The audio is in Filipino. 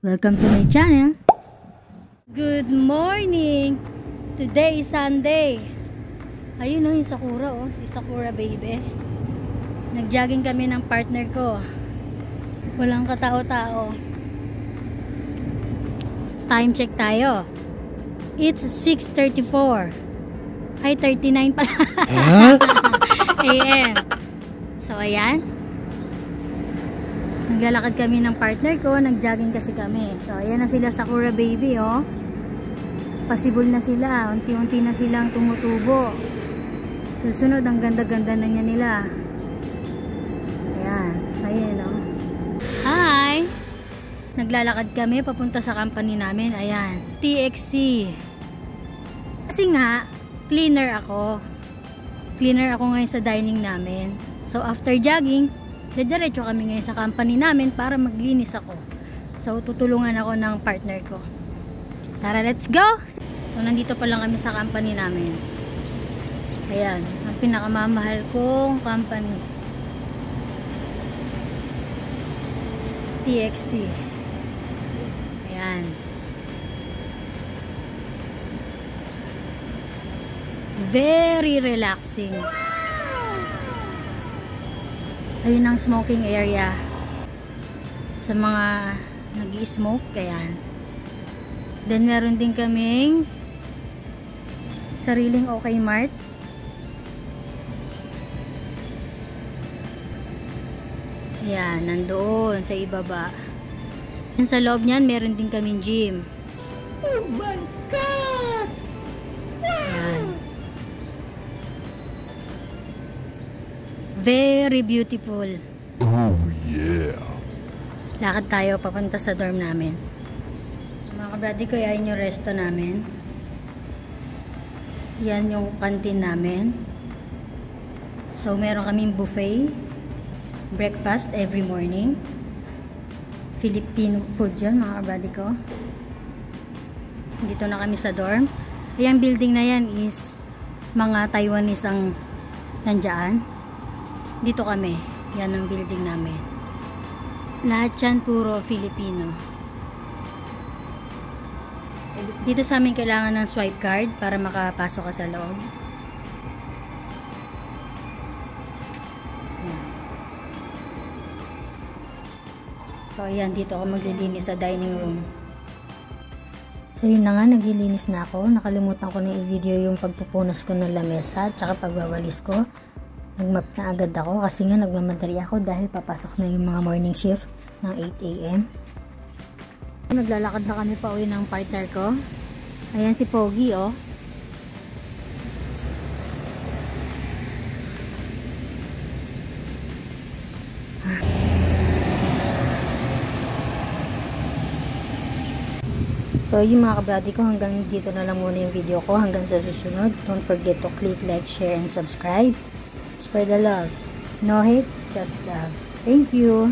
Welcome to my channel. Good morning. Today is Sunday. Ayun yung Sakura si Sakura baby. Nag-jogging kami ng partner ko. Walang katao-tao. Time check tayo. It's 6:34. Ay, 39 pala. AM. So, ayan. Naglalakad kami ng partner ko. Nag-jogging kasi kami. So, ayan na sila Sakura baby, oh. Pasibol na sila. Unti-unti na silang tumutubo. Susunod, ang ganda-ganda na niya nila. Ayan. Ayan, oh. Hi! Naglalakad kami papunta sa company namin. Ayan. TXC. Kasi nga, cleaner ako. Cleaner ako ngayon sa dining namin. So, after jogging, diretso kami ngayon sa company namin para maglinis ako. So, tutulungan ako ng partner ko. Tara, let's go! So, nandito pa lang kami sa company namin. Ayan. Ang pinakamamahal kong company. TXC. Ayan. Very relaxing. Ayun ang smoking area sa mga nag-i-smoke. Ayan. Then meron din kaming sariling OK Mart. Ayan, nandoon sa ibaba. Sa loob niyan meron din kaming gym. Oh my God! Ayan. Very beautiful. Oh yeah. Lakad tayo papunta sa dorm namin. Mga kabrady ko, yan yung resto namin. Yan yung canteen namin. So meron kaming buffet. Breakfast every morning. Filipino food yun, mga kabrady ko. Dito na kami sa dorm. Yung building na yan is mga Taiwanese ang nandyan. Dito kami. Yan ang building namin. Lahat yan puro Filipino. Dito sa amin kailangan ng swipe card para makapasok ka sa loob. So ayan, dito ako maglilinis sa dining room. So yun na nga, naglilinis na ako. Nakalimutan ko na i-video yung pagpupunas ko ng lamesa at saka pagwawalis ko. Nagmap na agad ako kasi nga nagmamadali ako dahil papasok na yung mga morning shift ng 8 AM. Naglalakad na kami pa uwi ng partner ko. Ayan si Pogi, oh. So yung mga kabrady ko, hanggang dito na lang muna yung video ko. Hanggang sa susunod, don't forget to click like, share, and subscribe. Spread the love. No hate, just love. Thank you.